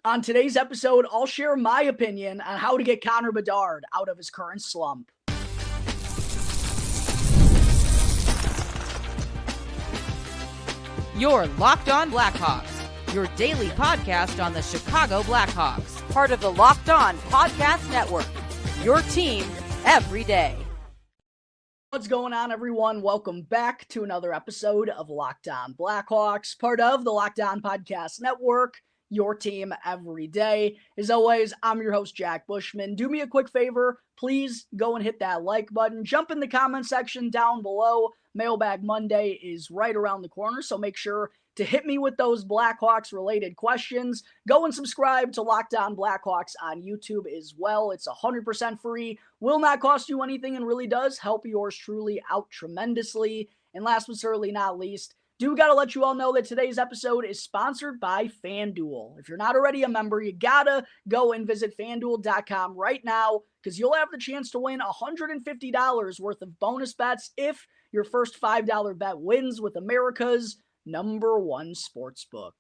On today's episode, I'll share my opinion on how to get Connor Bedard out of his current slump. You're Locked On Blackhawks, your daily podcast on the Chicago Blackhawks, part of the Locked On Podcast Network, your team every day. What's going on, everyone? Welcome back to another episode of Locked On Blackhawks, part of the Locked On Podcast Network, your team every day. As always, I'm your host, Jack Bushman. Do me a quick favor. Please go and hit that like button. Jump in the comment section down below. Mailbag Monday is right around the corner, so make sure to hit me with those Blackhawks-related questions. Go and subscribe to Locked On Blackhawks on YouTube as well. It's 100% free, will not cost you anything, and really does help yours truly out tremendously. And last but certainly not least, do gotta let you all know that today's episode is sponsored by FanDuel. If you're not already a member, you gotta go and visit FanDuel.com right now, because you'll have the chance to win $150 worth of bonus bets if your first $5 bet wins with America's #1 sportsbook.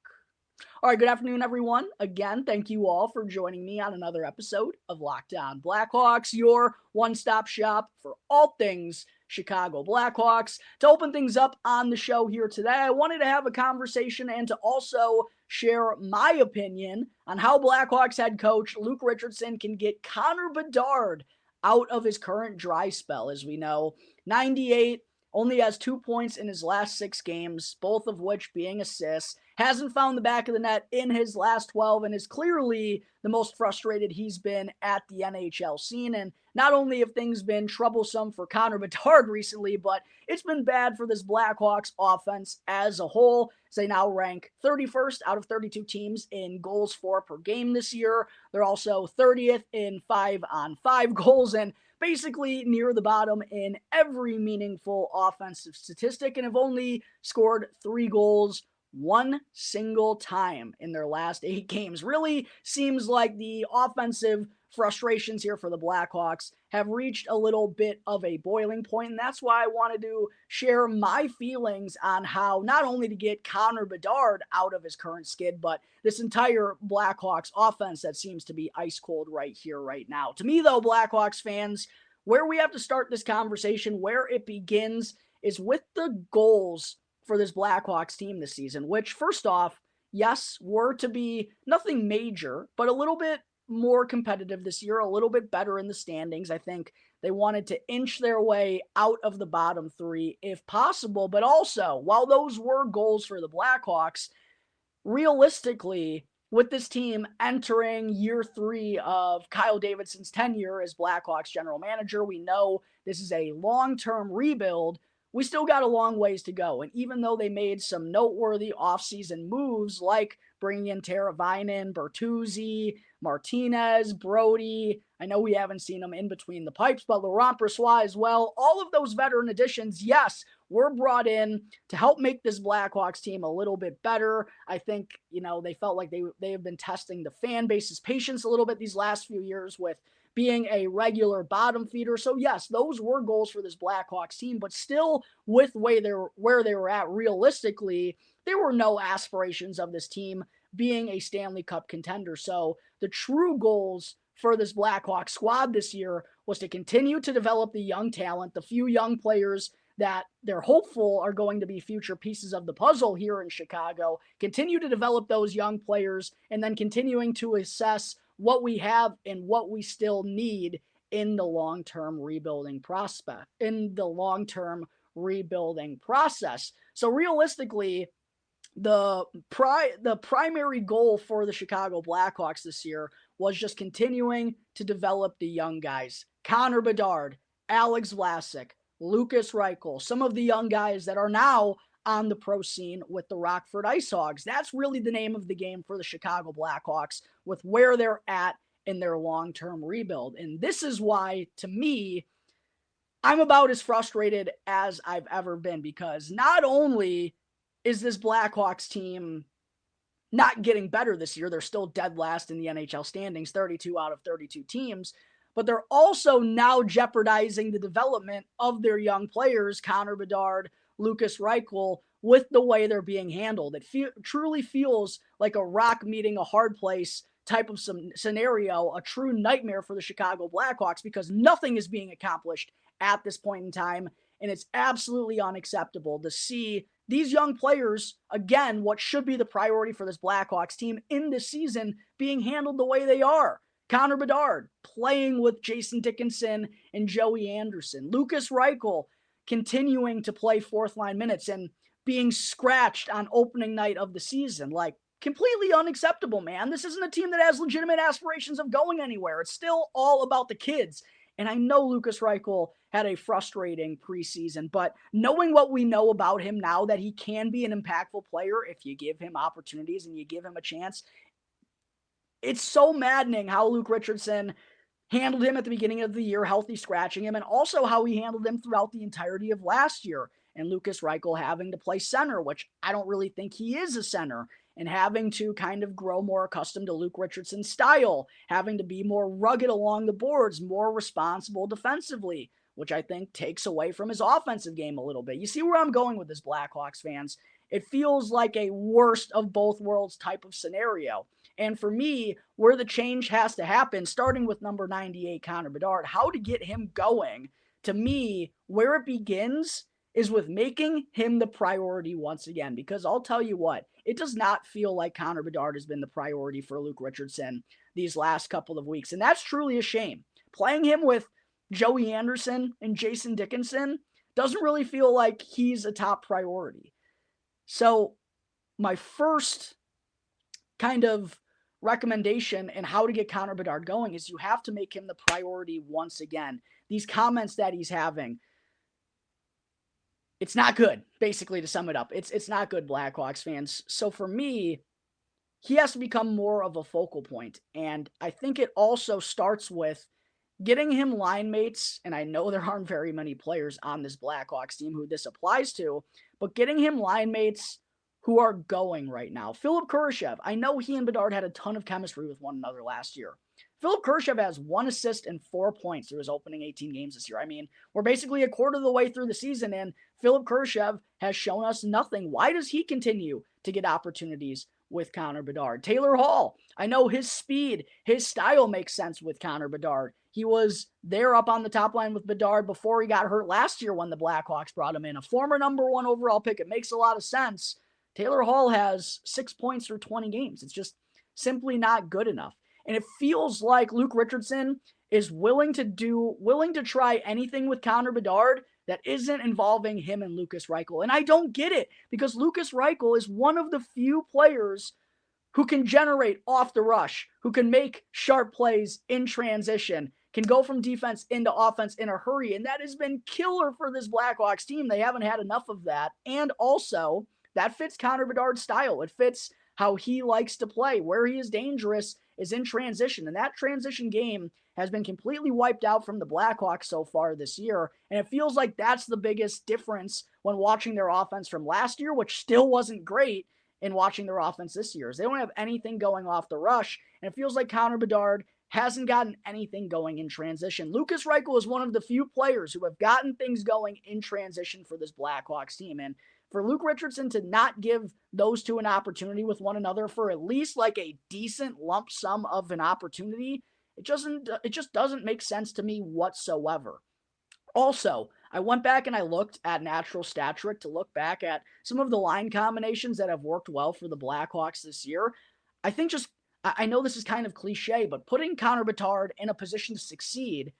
All right, good afternoon, everyone. Again, thank you all for joining me on another episode of Locked On Blackhawks, your one-stop shop for all things Chicago Blackhawks. To open things up on the show here today, I wanted to have a conversation and to also share my opinion on how Blackhawks head coach Luke Richardson can get Connor Bedard out of his current dry spell. As we know, 98, only has 2 points in his last 6 games, both of which being assists. Hasn't found the back of the net in his last 12 and is clearly the most frustrated he's been at the NHL scene. And not only have things been troublesome for Connor Bedard recently, but it's been bad for this Blackhawks offense as a whole. They now rank 31st out of 32 teams in goals for per game this year. They're also 30th in 5-on-5 goals and basically near the bottom in every meaningful offensive statistic, and have only scored 3 goals one single time in their last 8 games. Really seems like the offensive frustrations here for the Blackhawks have reached a little bit of a boiling point, and that's why I wanted to share my feelings on how not only to get Connor Bedard out of his current skid, but this entire Blackhawks offense that seems to be ice cold right here, right now. To me, though, Blackhawks fans, where we have to start this conversation, where it begins, is with the goals for this Blackhawks team this season, which, first off, yes, were to be nothing major, but a little bit more competitive this year, a little bit better in the standings. I think they wanted to inch their way out of the bottom 3 if possible, but also, while those were goals for the Blackhawks, realistically, with this team entering year 3 of Kyle Davidson's tenure as Blackhawks general manager, we know this is a long-term rebuild. We still got a long ways to go. And even though they made some noteworthy offseason moves like bringing in Teravainen, Bertuzzi, Martinez, Brody, I know we haven't seen them in between the pipes, but Laurent Brossoit as well, all of those veteran additions, yes, were brought in to help make this Blackhawks team a little bit better. I think, they felt like they have been testing the fan base's patience a little bit these last few years with being a regular bottom feeder. So yes, those were goals for this Blackhawks team, but still with where they were at realistically, there were no aspirations of this team being a Stanley Cup contender. So the true goals for this Blackhawks squad this year was to continue to develop the young talent, the few young players that they're hopeful are going to be future pieces of the puzzle here in Chicago, continue to develop those young players, and then continuing to assess what we have and what we still need in the long-term rebuilding process. So realistically, the primary goal for the Chicago Blackhawks this year was just continuing to develop the young guys. Connor Bedard, Alex Vlasic, Lukas Reichel, some of the young guys that are now on the pro scene with the Rockford Ice Hogs. That's really the name of the game for the Chicago Blackhawks with where they're at in their long-term rebuild. And this is why, to me, I'm about as frustrated as I've ever been, because not only is this Blackhawks team not getting better this year, they're still dead last in the NHL standings, 32 out of 32 teams, but they're also now jeopardizing the development of their young players, Connor Bedard, Lukas Reichel, with the way they're being handled. It truly feels like a rock meeting a hard place type of scenario a true nightmare for the Chicago Blackhawks because nothing is being accomplished at this point in time. And it's absolutely unacceptable to see these young players, again, what should be the priority for this Blackhawks team in this season, being handled the way they are. Connor Bedard playing with Jason Dickinson and Joey Anderson. Lukas Reichel continuing to play fourth line minutes and being scratched on opening night of the season. Like, completely unacceptable, man. This isn't a team that has legitimate aspirations of going anywhere. It's still all about the kids. And I know Lukas Reichel had a frustrating preseason, but knowing what we know about him now, that he can be an impactful player if you give him opportunities and you give him a chance, it's so maddening how Luke Richardson handled him at the beginning of the year, healthy scratching him, and also how he handled him throughout the entirety of last year. And Lukas Reichel having to play center, which I don't really think he is a center, and having to kind of grow more accustomed to Luke Richardson's style, having to be more rugged along the boards, more responsible defensively, which I think takes away from his offensive game a little bit. You see where I'm going with this, Blackhawks fans? It feels like a worst of both worlds type of scenario. And for me, where the change has to happen, starting with number 98, Connor Bedard, how to get him going, to me, where it begins is with making him the priority once again. Because I'll tell you what, it does not feel like Connor Bedard has been the priority for Luke Richardson these last couple of weeks. And that's truly a shame. Playing him with Joey Anderson and Jason Dickinson doesn't really feel like he's a top priority. So my first kind of recommendation and how to get Connor Bedard going is you have to make him the priority once again. These comments that he's having, it's not good, basically, to sum it up. It's not good, Blackhawks fans. So for me, he has to become more of a focal point. And I think it also starts with getting him line mates, and I know there aren't very many players on this Blackhawks team who this applies to, but getting him line mates who are going right now. Philip Kurashev, I know he and Bedard had a ton of chemistry with one another last year. Philip Kurashev has 1 assist and 4 points through his opening 18 games this year. I mean, we're basically a quarter of the way through the season, and Philip Kurashev has shown us nothing. Why does he continue to get opportunities with Connor Bedard? Taylor Hall, I know his speed, his style makes sense with Connor Bedard. He was there up on the top line with Bedard before he got hurt last year when the Blackhawks brought him in. A former number 1 overall pick. It makes a lot of sense. Taylor Hall has 6 points through 20 games. It's just simply not good enough. And it feels like Luke Richardson is willing to try anything with Connor Bedard that isn't involving him and Lukas Reichel. And I don't get it, because Lukas Reichel is one of the few players who can generate off the rush, who can make sharp plays in transition, can go from defense into offense in a hurry. And that has been killer for this Blackhawks team. They haven't had enough of that. And also, that fits Connor Bedard's style. It fits how he likes to play. Where he is dangerous is in transition. And that transition game has been completely wiped out from the Blackhawks so far this year. And it feels like that's the biggest difference when watching their offense from last year, which still wasn't great, in watching their offense this year. They don't have anything going off the rush. And it feels like Connor Bedard hasn't gotten anything going in transition. Lukas Reichel is one of the few players who have gotten things going in transition for this Blackhawks team. And for Luke Richardson to not give those two an opportunity with one another for at least like a decent lump sum of an opportunity, it just doesn't make sense to me whatsoever. Also, I went back and I looked at Natural Stat Trick to look back at some of the line combinations that have worked well for the Blackhawks this year. I know this is kind of cliche, but putting Connor Bedard in a position to succeed,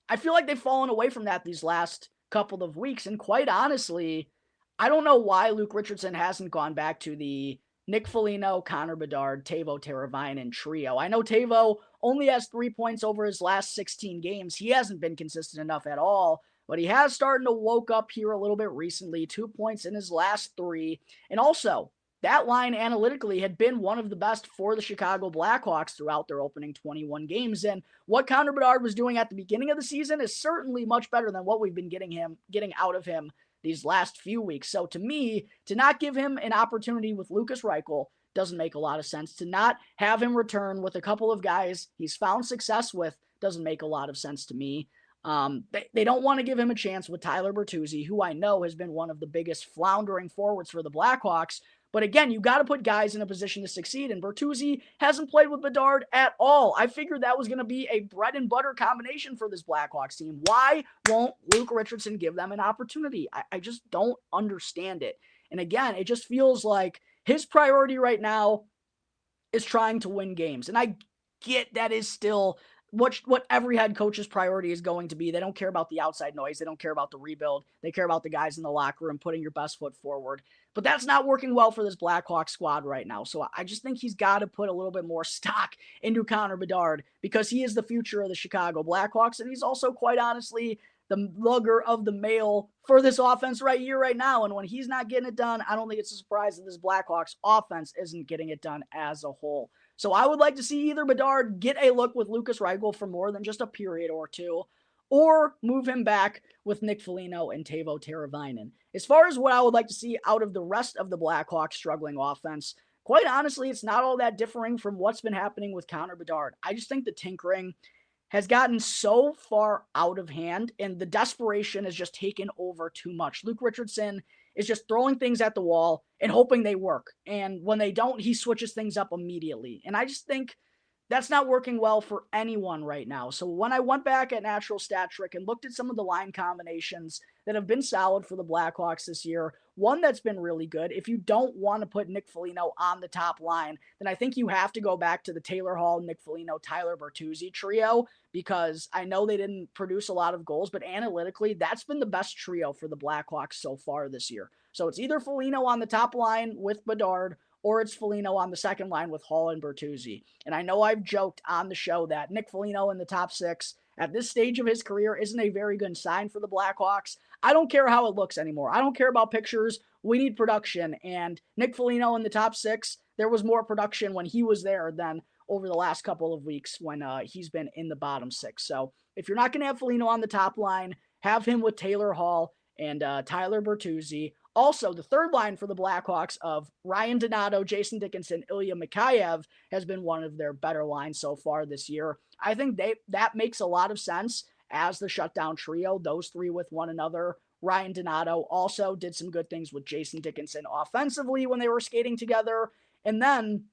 I feel like they've fallen away from that these last couple of weeks. And quite honestly, I don't know why Luke Richardson hasn't gone back to the Nick Foligno, Connor Bedard, Teuvo Teravainen trio. I know Teuvo only has 3 points over his last 16 games. He hasn't been consistent enough at all, but he has started to woke up here a little bit recently. 2 points in his last 3. And also, that line analytically had been one of the best for the Chicago Blackhawks throughout their opening 21 games. And what Connor Bedard was doing at the beginning of the season is certainly much better than what we've been getting out of him these last few weeks. So to me, to not give him an opportunity with Lukas Reichel doesn't make a lot of sense. To not have him return with a couple of guys he's found success with doesn't make a lot of sense to me. They don't want to give him a chance with Tyler Bertuzzi, who I know has been one of the biggest floundering forwards for the Blackhawks. But again, you got to put guys in a position to succeed, and Bertuzzi hasn't played with Bedard at all. I figured that was going to be a bread and butter combination for this Blackhawks team. Why won't Luke Richardson give them an opportunity? I just don't understand it. And again, it just feels like his priority right now is trying to win games. And I get that is still what every head coach's priority is going to be. They don't care about the outside noise. They don't care about the rebuild. They care about the guys in the locker room putting your best foot forward. But that's not working well for this Blackhawks squad right now. So I just think he's got to put a little bit more stock into Connor Bedard because he is the future of the Chicago Blackhawks. And he's also, quite honestly, the lugger of the mail for this offense right here, right now. And when he's not getting it done, I don't think it's a surprise that this Blackhawks offense isn't getting it done as a whole. So I would like to see either Bedard get a look with Lukas Reichel for more than just a period or two, or move him back with Nick Foligno and Teuvo Teravainen. As far as what I would like to see out of the rest of the Blackhawks struggling offense, quite honestly, it's not all that differing from what's been happening with Connor Bedard. I just think the tinkering has gotten so far out of hand, and the desperation has just taken over too much. Luke Richardson is just throwing things at the wall and hoping they work. And when they don't, he switches things up immediately. And I just think that's not working well for anyone right now. So when I went back at Natural Stat Trick and looked at some of the line combinations that have been solid for the Blackhawks this year, one that's been really good, if you don't want to put Nick Foligno on the top line, then I think you have to go back to the Taylor Hall, Nick Foligno, Tyler Bertuzzi trio, because I know they didn't produce a lot of goals, but analytically, that's been the best trio for the Blackhawks so far this year. So it's either Foligno on the top line with Bedard, or it's Foligno on the second line with Hall and Bertuzzi. And I know I've joked on the show that Nick Foligno in the top six at this stage of his career isn't a very good sign for the Blackhawks. I don't care how it looks anymore. I don't care about pictures. We need production. And Nick Foligno in the top six, there was more production when he was there than over the last couple of weeks when he's been in the bottom six. So if you're not going to have Foligno on the top line, have him with Taylor Hall and Tyler Bertuzzi. Also, the third line for the Blackhawks of Ryan Donato, Jason Dickinson, Ilya Mikheyev has been one of their better lines so far this year. I think that makes a lot of sense as the shutdown trio, those three with one another. Ryan Donato also did some good things with Jason Dickinson offensively when they were skating together. And then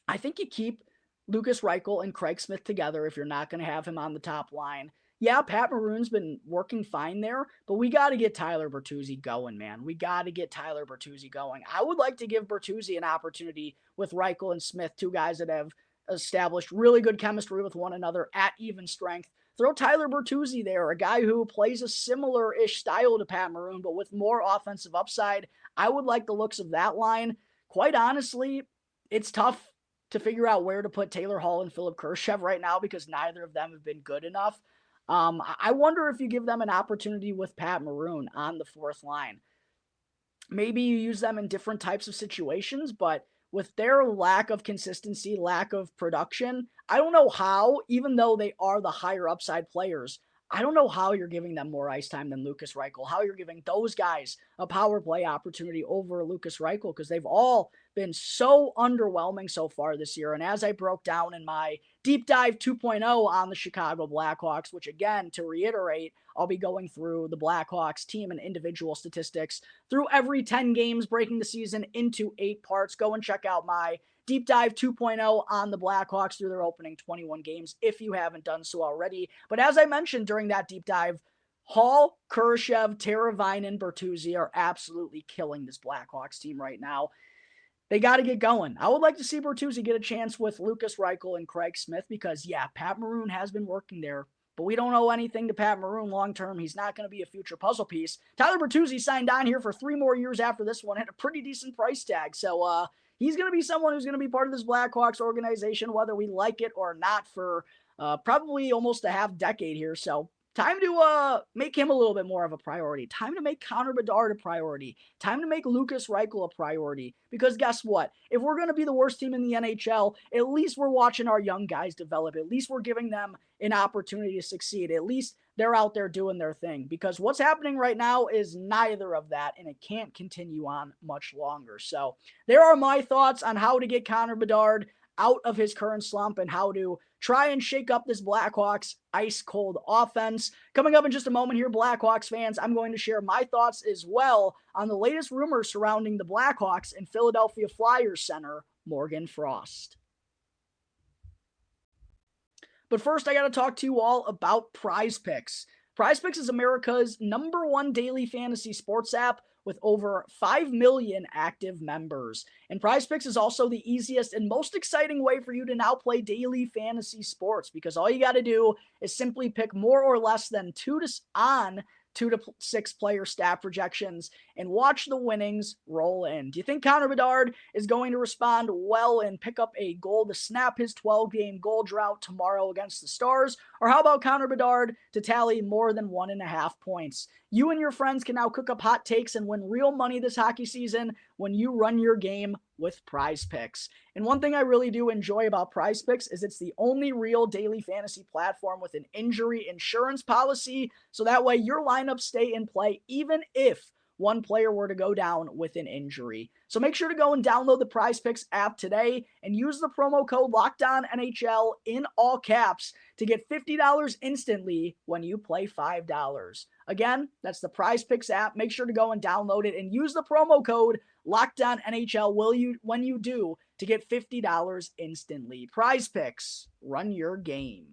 I think you keep Lukas Reichel and Craig Smith together if you're not going to have him on the top line. Yeah, Pat Maroon's been working fine there, but we got to get Tyler Bertuzzi going, man. We got to get Tyler Bertuzzi going. I would like to give Bertuzzi an opportunity with Reichel and Smith, two guys that have established really good chemistry with one another at even strength. Throw Tyler Bertuzzi there, a guy who plays a similar-ish style to Pat Maroon, but with more offensive upside. I would like the looks of that line. Quite honestly, it's tough to figure out where to put Taylor Hall and Philip Kurashev right now because neither of them have been good enough. I wonder if you give them an opportunity with Pat Maroon on the fourth line. Maybe you use them in different types of situations, but with their lack of consistency, lack of production, I don't know how, even though they are the higher upside players, I don't know how you're giving them more ice time than Lukas Reichel, how you're giving those guys a power play opportunity over Lukas Reichel, because they've all been so underwhelming so far this year. And as I broke down in my Deep Dive 2.0 on the Chicago Blackhawks, which again, to reiterate, I'll be going through the Blackhawks team and individual statistics through every 10 games, breaking the season into 8 parts. Go and check out my Deep Dive 2.0 on the Blackhawks through their opening 21 games if you haven't done so already. But as I mentioned during that deep dive, Hall, Kurashev, Teravainen, Bertuzzi are absolutely killing this Blackhawks team right now. They got to get going. I would like to see Bertuzzi get a chance with Lukas Reichel and Craig Smith because, yeah, Pat Maroon has been working there, but we don't owe anything to Pat Maroon long-term. He's not going to be a future puzzle piece. Tyler Bertuzzi signed on here for 3 more years after this one at a pretty decent price tag. So, he's going to be someone who's going to be part of this Blackhawks organization, whether we like it or not, for probably almost a half decade here. So time to make him a little bit more of a priority. Time to make Connor Bedard a priority. Time to make Lukas Reichel a priority. Because guess what? If we're going to be the worst team in the NHL, at least we're watching our young guys develop. At least we're giving them an opportunity to succeed. At least they're out there doing their thing. Because what's happening right now is neither of that, and it can't continue on much longer. So there are my thoughts on how to get Connor Bedard out of his current slump and how to try and shake up this Blackhawks ice-cold offense. Coming up in just a moment here, Blackhawks fans, I'm going to share my thoughts as well on the latest rumors surrounding the Blackhawks and Philadelphia Flyers center, Morgan Frost. But first, I got to talk to you all about Prize Picks. Prize Picks is America's #1 daily fantasy sports app with over 5 million active members. And Prize Picks is also the easiest and most exciting way for you to now play daily fantasy sports, because all you got to do is simply pick more or less than 2 to 6 player stat projections and watch the winnings roll in. Do you think Connor Bedard is going to respond well and pick up a goal to snap his 12-game goal drought tomorrow against the Stars? Or how about Connor Bedard to tally more than 1.5 points? You and your friends can now cook up hot takes and win real money this hockey season when you run your game with Prize Picks. And one thing I really do enjoy about Prize Picks is it's the only real daily fantasy platform with an injury insurance policy, so that way your lineups stay in play even if one player were to go down with an injury. So make sure to go and download the Prize Picks app today and use the promo code LOCKEDONNHL in all caps to get $50 instantly when you play $5. Again, that's the Prize Picks app. Make sure to go and download it and use the promo code LOCKEDONNHL when you do to get $50 instantly. Prize Picks, run your game.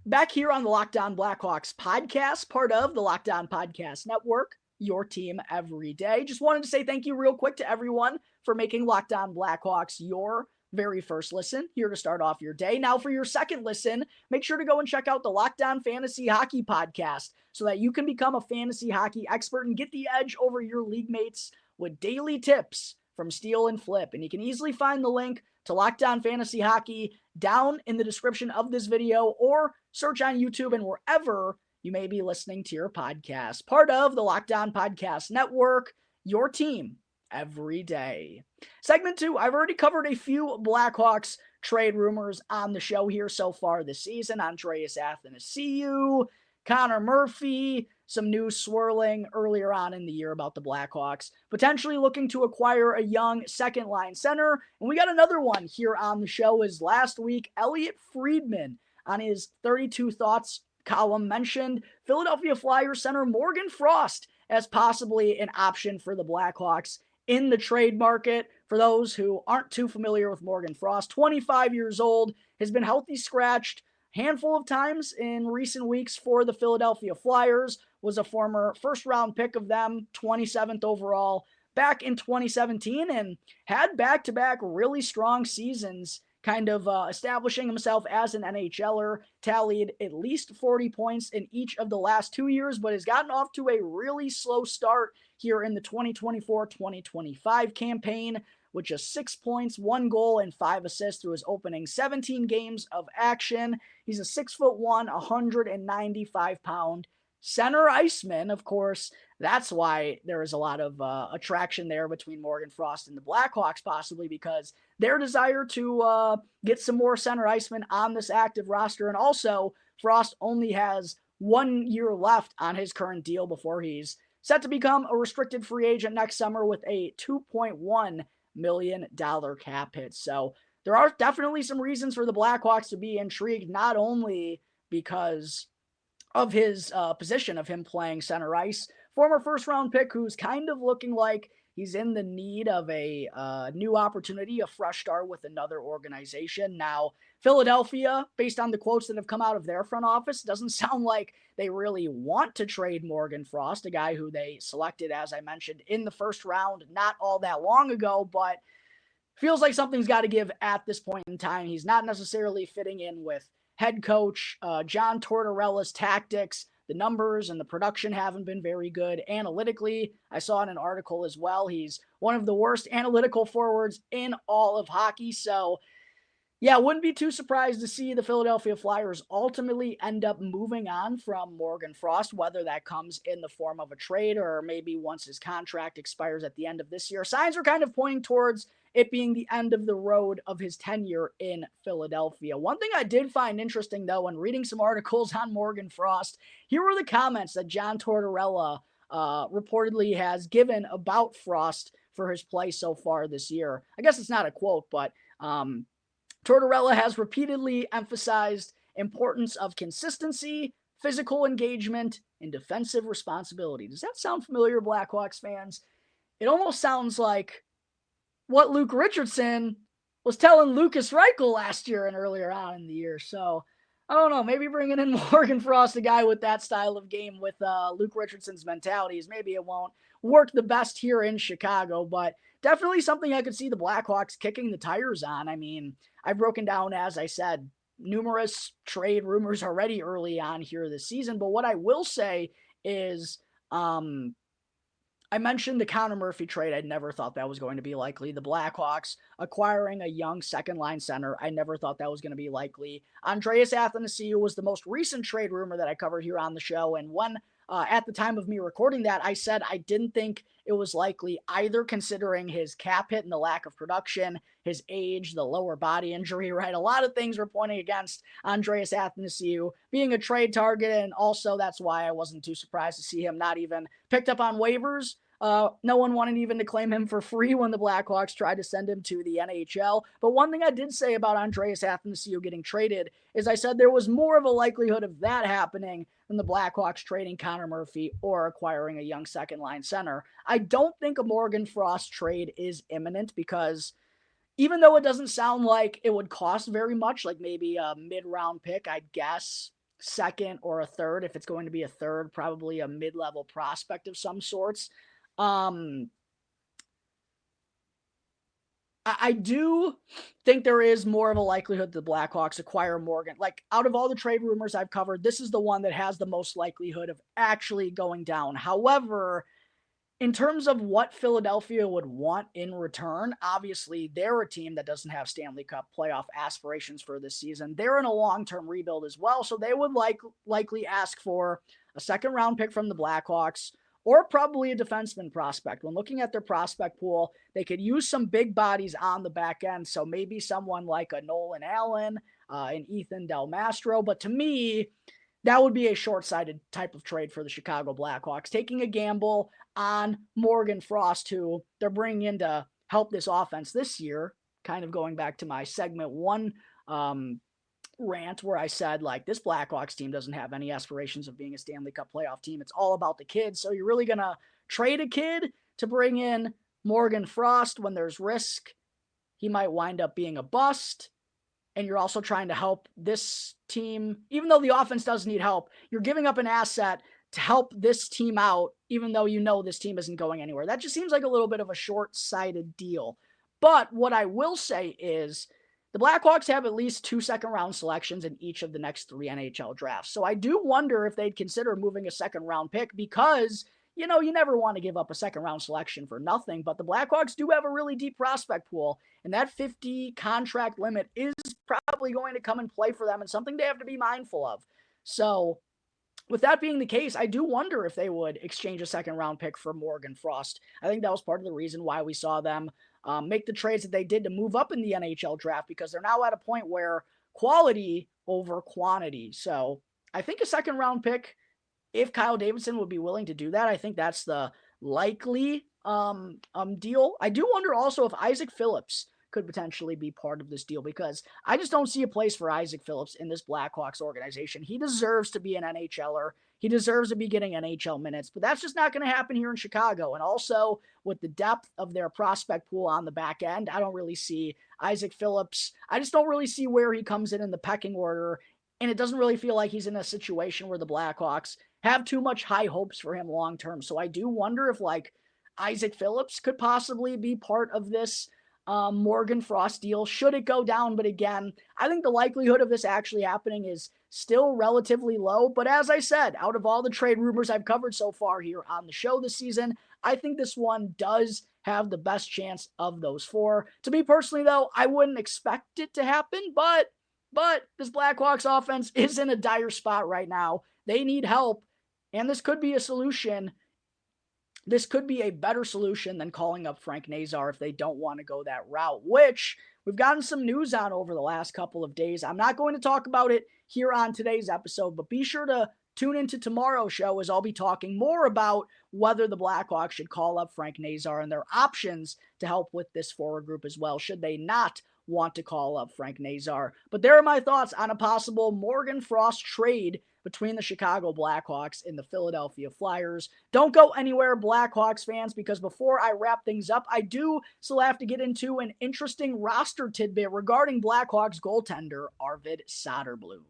Back here on the Locked On Blackhawks podcast, part of the Locked On Podcast Network, your team every day. Just wanted to say thank you real quick to everyone for making Locked On Blackhawks your very first listen here to start off your day. Now for your second listen, make sure to go and check out the Locked On Fantasy Hockey podcast so that you can become a fantasy hockey expert and get the edge over your league mates with daily tips from Steal and Flip. And you can easily find the link to Locked On Fantasy Hockey down in the description of this video, or search on YouTube and wherever you may be listening to your podcast. Part of the Locked On Podcast Network, your team every day. Segment 2, I've already covered a few Blackhawks trade rumors on the show here so far this season. Andreas Athanasiou, Connor Murphy, some news swirling earlier on in the year about the Blackhawks potentially looking to acquire a young second-line center. And we got another one here on the show as last week, Elliot Friedman on his 32 Thoughts column mentioned Philadelphia Flyers center Morgan Frost as possibly an option for the Blackhawks in the trade market. For those who aren't too familiar with Morgan Frost, 25 years old, has been healthy scratched handful of times in recent weeks for the Philadelphia Flyers, was a former first-round pick of them, 27th overall, back in 2017, and had back-to-back really strong seasons, kind of establishing himself as an NHLer, tallied at least 40 points in each of the last 2 years, but has gotten off to a really slow start here in the 2024-2025 campaign, with just 6 points, 1 goal, and 5 assists through his opening 17 games of action. He's a 6'1", 195-pound center iceman. Of course, that's why there is a lot of attraction there between Morgan Frost and the Blackhawks, possibly because their desire to get some more center icemen on this active roster. And also, Frost only has 1 year left on his current deal before he's set to become a restricted free agent next summer with a $2.1 million cap hit. So there are definitely some reasons for the Blackhawks to be intrigued, not only because of his position of him playing center ice, former first-round pick who's kind of looking like he's in the need of a new opportunity, a fresh start with another organization. Now, Philadelphia, based on the quotes that have come out of their front office, doesn't sound like they really want to trade Morgan Frost, a guy who they selected, as I mentioned, in the first round not all that long ago, but feels like something's got to give at this point in time. He's not necessarily fitting in with head coach John Tortorella's tactics. The numbers and the production haven't been very good. Analytically, I saw in an article as well, he's one of the worst analytical forwards in all of hockey. So, yeah, wouldn't be too surprised to see the Philadelphia Flyers ultimately end up moving on from Morgan Frost, whether that comes in the form of a trade or maybe once his contract expires at the end of this year. Signs are kind of pointing towards it being the end of the road of his tenure in Philadelphia. One thing I did find interesting, though, when reading some articles on Morgan Frost, here were the comments that John Tortorella reportedly has given about Frost for his play so far this year. I guess it's not a quote, but Tortorella has repeatedly emphasized importance of consistency, physical engagement, and defensive responsibility. Does that sound familiar, Blackhawks fans? It almost sounds like what Luke Richardson was telling Lukas Reichel last year and earlier on in the year. So, I don't know, maybe bringing in Morgan Frost, a guy with that style of game with Luke Richardson's mentalities, maybe it won't work the best here in Chicago, but definitely something I could see the Blackhawks kicking the tires on. I mean, I've broken down, as I said, numerous trade rumors already early on here this season, but what I will say is, I mentioned the Connor Murphy trade. I never thought that was going to be likely. The Blackhawks acquiring a young second-line center. I never thought that was going to be likely. Andreas Athanasiou was the most recent trade rumor that I covered here on the show. And when, at the time of me recording that, I said I didn't think it was likely either, considering his cap hit and the lack of production, his age, the lower body injury, right? A lot of things were pointing against Andreas Athanasiou being a trade target. And also that's why I wasn't too surprised to see him not even picked up on waivers. No one wanted even to claim him for free when the Blackhawks tried to send him to the NHL. But one thing I did say about Andreas Athanasiou getting traded is I said there was more of a likelihood of that happening than the Blackhawks trading Connor Murphy or acquiring a young second-line center. I don't think a Morgan Frost trade is imminent because even though it doesn't sound like it would cost very much, like maybe a mid-round pick, I'd guess second or a third. If it's going to be a third, probably a mid-level prospect of some sorts. I do think there is more of a likelihood the Blackhawks acquire Morgan. Like, out of all the trade rumors I've covered, this is the one that has the most likelihood of actually going down. However, in terms of what Philadelphia would want in return, obviously they're a team that doesn't have Stanley Cup playoff aspirations for this season. They're in a long-term rebuild as well, so they would likely ask for a second-round pick from the Blackhawks, or probably a defenseman prospect. When looking at their prospect pool, they could use some big bodies on the back end, so maybe someone like a Nolan Allen, an Ethan Del Mastro, but to me, that would be a short-sighted type of trade for the Chicago Blackhawks, taking a gamble on Morgan Frost, who they're bringing in to help this offense this year, kind of going back to my segment one rant where I said, like, this Blackhawks team doesn't have any aspirations of being a Stanley Cup playoff team. It's all about the kids. So you're really going to trade a kid to bring in Morgan Frost when there's risk he might wind up being a bust. And you're also trying to help this team, even though the offense does need help, you're giving up an asset to help this team out, even though you know this team isn't going anywhere. That just seems like a little bit of a short-sighted deal. But what I will say is the Blackhawks have at least 2 second-round selections in each of the next 3 NHL drafts. So I do wonder if they'd consider moving a second-round pick because, you know, you never want to give up a second-round selection for nothing. But the Blackhawks do have a really deep prospect pool, and that 50 contract limit is probably going to come and play for them and something they have to be mindful of. So with that being the case, I do wonder if they would exchange a second-round pick for Morgan Frost. I think that was part of the reason why we saw them make the trades that they did to move up in the NHL draft, because they're now at a point where quality over quantity. So I think a second-round pick, if Kyle Davidson would be willing to do that, I think that's the likely deal. I do wonder also if Isaac Phillips could potentially be part of this deal, because I just don't see a place for Isaac Phillips in this Blackhawks organization. He deserves to be an NHLer. He deserves to be getting NHL minutes, but that's just not going to happen here in Chicago. And also with the depth of their prospect pool on the back end, I don't really see Isaac Phillips. I just don't really see where he comes in the pecking order. And it doesn't really feel like he's in a situation where the Blackhawks have too much high hopes for him long term. So I do wonder if like Isaac Phillips could possibly be part of this Morgan Frost deal should it go down. But again, I think the likelihood of this actually happening is still relatively low. But as I said, out of all the trade rumors I've covered so far here on the show this season, I think this one does have the best chance of those 4. To me personally, though, I wouldn't expect it to happen, but this Blackhawks offense is in a dire spot right now. They need help, and this could be a solution. This could be a better solution than calling up Frank Nazar if they don't want to go that route, which we've gotten some news on over the last couple of days. I'm not going to talk about it here on today's episode, but be sure to tune into tomorrow's show as I'll be talking more about whether the Blackhawks should call up Frank Nazar and their options to help with this forward group as well, should they not want to call up Frank Nazar. But there are my thoughts on a possible Morgan Frost trade between the Chicago Blackhawks and the Philadelphia Flyers. Don't go anywhere, Blackhawks fans, because before I wrap things up, I do still have to get into an interesting roster tidbit regarding Blackhawks goaltender Arvid Soderblom.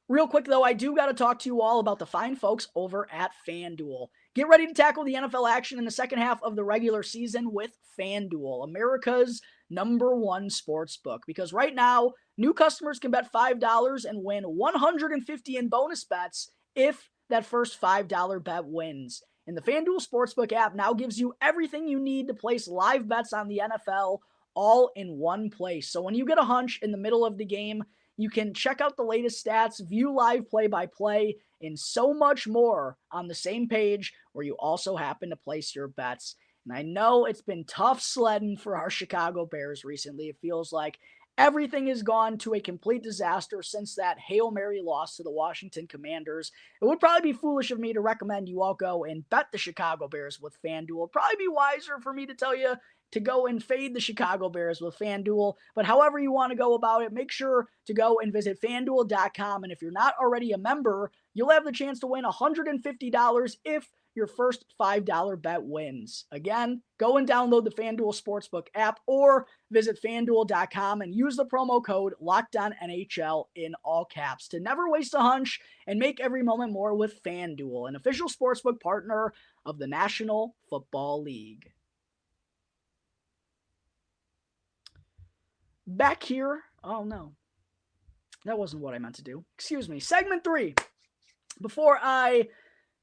Real quick, though, I do got to talk to you all about the fine folks over at FanDuel. Get ready to tackle the NFL action in the second half of the regular season with FanDuel, America's #1 sports book. Because right now, new customers can bet $5 and win $150 in bonus bets if that first $5 bet wins. And the FanDuel Sportsbook app now gives you everything you need to place live bets on the NFL all in one place. So when you get a hunch in the middle of the game, you can check out the latest stats, view live play-by-play, and so much more on the same page where you also happen to place your bets. And I know it's been tough sledding for our Chicago Bears recently. It feels like everything has gone to a complete disaster since that Hail Mary loss to the Washington Commanders. It would probably be foolish of me to recommend you all go and bet the Chicago Bears with FanDuel. It'd probably be wiser for me to tell you to go and fade the Chicago Bears with FanDuel. But however you want to go about it, make sure to go and visit FanDuel.com. And if you're not already a member, you'll have the chance to win $150 if your first $5 bet wins. Again, go and download the FanDuel Sportsbook app or visit FanDuel.com and use the promo code LOCKEDONNHL in all caps to never waste a hunch and make every moment more with FanDuel, an official sportsbook partner of the National Football League. Back here, oh no, that wasn't what I meant to do. Excuse me. Segment 3. Before I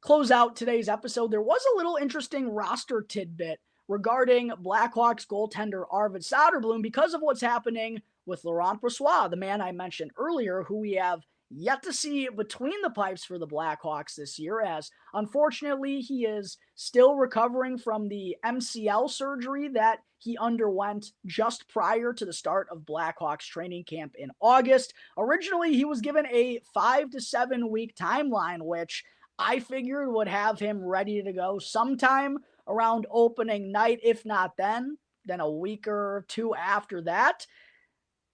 close out today's episode, there was a little interesting roster tidbit regarding Blackhawks goaltender Arvid Soderblom because of what's happening with Laurent Brossoit, the man I mentioned earlier, who we have yet to see between the pipes for the Blackhawks this year, as unfortunately he is still recovering from the MCL surgery that he underwent just prior to the start of Blackhawks training camp in August. Originally, he was given a 5 to 7 week timeline, which I figured would have him ready to go sometime around opening night, if not then a week or two after that.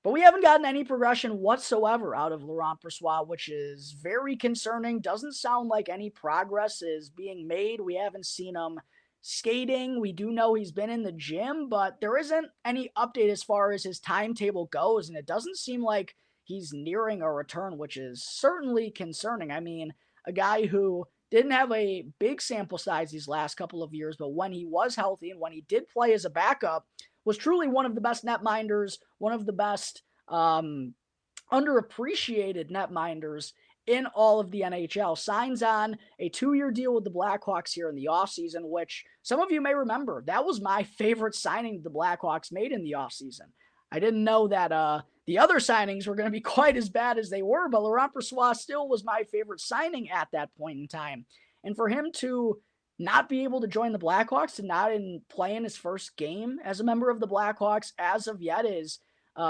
But we haven't gotten any progression whatsoever out of Laurent Brossoit, which is very concerning. Doesn't sound like any progress is being made. We haven't seen him skating. We do know he's been in the gym, but there isn't any update as far as his timetable goes, and it doesn't seem like he's nearing a return, which is certainly concerning. I mean, a guy who didn't have a big sample size these last couple of years, but when he was healthy and when he did play as a backup, was truly one of the best netminders, one of the best underappreciated netminders in all of the NHL. Signs on a 2-year deal with the Blackhawks here in the offseason, which some of you may remember. That was my favorite signing the Blackhawks made in the offseason. I didn't know that the other signings were going to be quite as bad as they were, but Laurent Brossoit still was my favorite signing at that point in time. And for him to not be able to join the Blackhawks and not play in his first game as a member of the Blackhawks as of yet is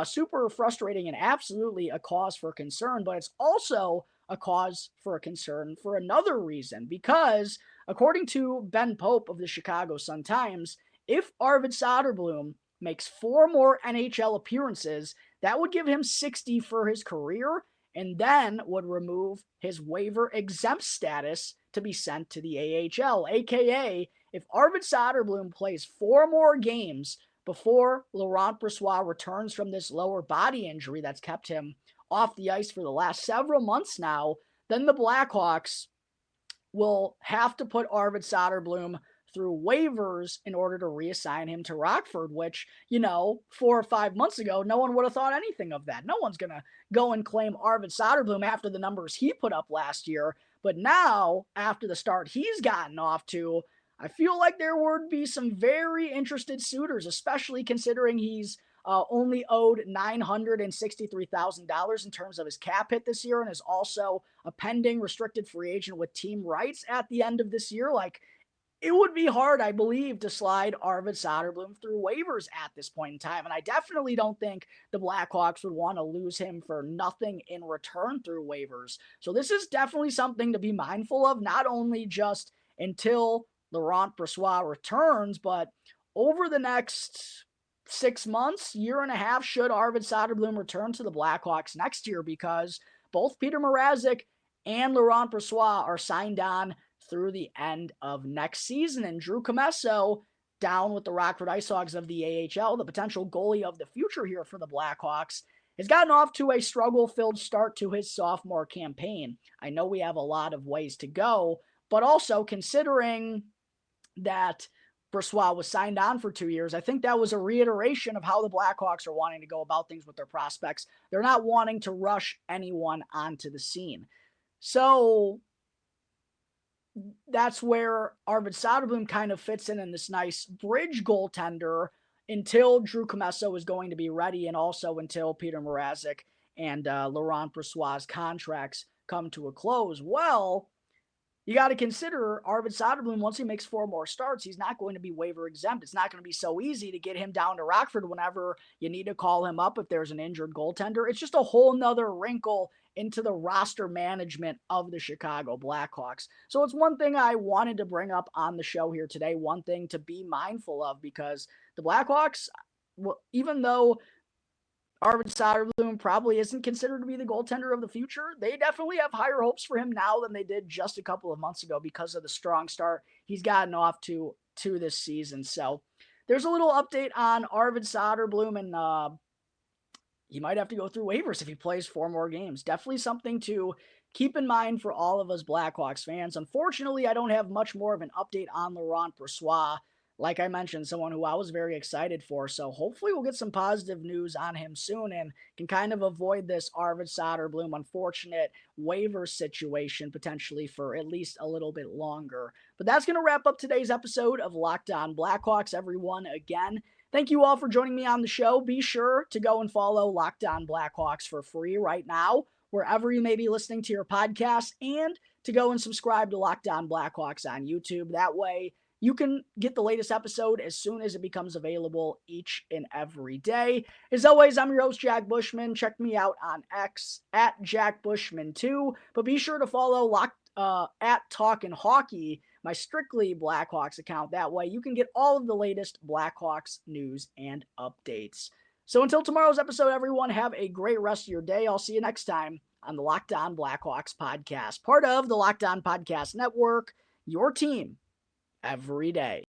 super frustrating and absolutely a cause for concern. But it's also a cause for concern for another reason, because according to Ben Pope of the Chicago Sun-Times, if Arvid Soderblom makes 4 more NHL appearances, that would give him 60 for his career and then would remove his waiver exempt status to be sent to the AHL. AKA, if Arvid Soderblom plays 4 more games before Laurent Brossoit returns from this lower body injury that's kept him off the ice for the last several months now, then the Blackhawks will have to put Arvid Soderblom through waivers in order to reassign him to Rockford, which, 4 or 5 months ago, no one would have thought anything of that. No one's going to go and claim Arvid Soderblom after the numbers he put up last year. But now, after the start he's gotten off to, I feel like there would be some very interested suitors, especially considering he's only owed $963,000 in terms of his cap hit this year and is also a pending restricted free agent with team rights at the end of this year. Like, it would be hard, I believe, to slide Arvid Soderblom through waivers at this point in time. And I definitely don't think the Blackhawks would want to lose him for nothing in return through waivers. So this is definitely something to be mindful of, not only just until Laurent Brossoit returns, but over the next 6 months, year and a half, should Arvid Soderblom return to the Blackhawks next year, because both Peter Mrazek and Laurent Brossoit are signed on through the end of next season. And Drew Commesso, down with the Rockford IceHogs of the AHL, the potential goalie of the future here for the Blackhawks, has gotten off to a struggle-filled start to his sophomore campaign. I know we have a lot of ways to go, but also considering that Brossoit was signed on for 2 years, I think that was a reiteration of how the Blackhawks are wanting to go about things with their prospects. They're not wanting to rush anyone onto the scene. So that's where Arvid Soderblom kind of fits in this nice bridge goaltender until Drew Commesso is going to be ready, and also until Peter Mrazek and Laurent Brossoit's contracts come to a close. Well, you got to consider Arvid Soderblom, once he makes 4 more starts, he's not going to be waiver exempt. It's not going to be so easy to get him down to Rockford whenever you need to call him up if there's an injured goaltender. It's just a whole nother wrinkle into the roster management of the Chicago Blackhawks. So it's one thing I wanted to bring up on the show here today, one thing to be mindful of, because the Blackhawks, well, even though Arvid Soderblom probably isn't considered to be the goaltender of the future, they definitely have higher hopes for him now than they did just a couple of months ago, because of the strong start he's gotten off to this season. So there's a little update on Arvid Soderblom, and he might have to go through waivers if he plays 4 more games. Definitely something to keep in mind for all of us Blackhawks fans. Unfortunately, I don't have much more of an update on Laurent Brossoit. Like I mentioned, someone who I was very excited for. So hopefully we'll get some positive news on him soon and can kind of avoid this Arvid Soderblom unfortunate waiver situation potentially for at least a little bit longer. But that's going to wrap up today's episode of Locked On Blackhawks, everyone. Again, thank you all for joining me on the show. Be sure to go and follow Locked On Blackhawks for free right now, wherever you may be listening to your podcast, and to go and subscribe to Locked On Blackhawks on YouTube. That way, you can get the latest episode as soon as it becomes available each and every day. As always, I'm your host, Jack Bushman. Check me out on X at Jack Bushman2. But be sure to follow at Talkin' Hockey, my strictly Blackhawks account. That way you can get all of the latest Blackhawks news and updates. So until tomorrow's episode, everyone, have a great rest of your day. I'll see you next time on the Locked On Blackhawks podcast, part of the Locked On Podcast Network, your team every day.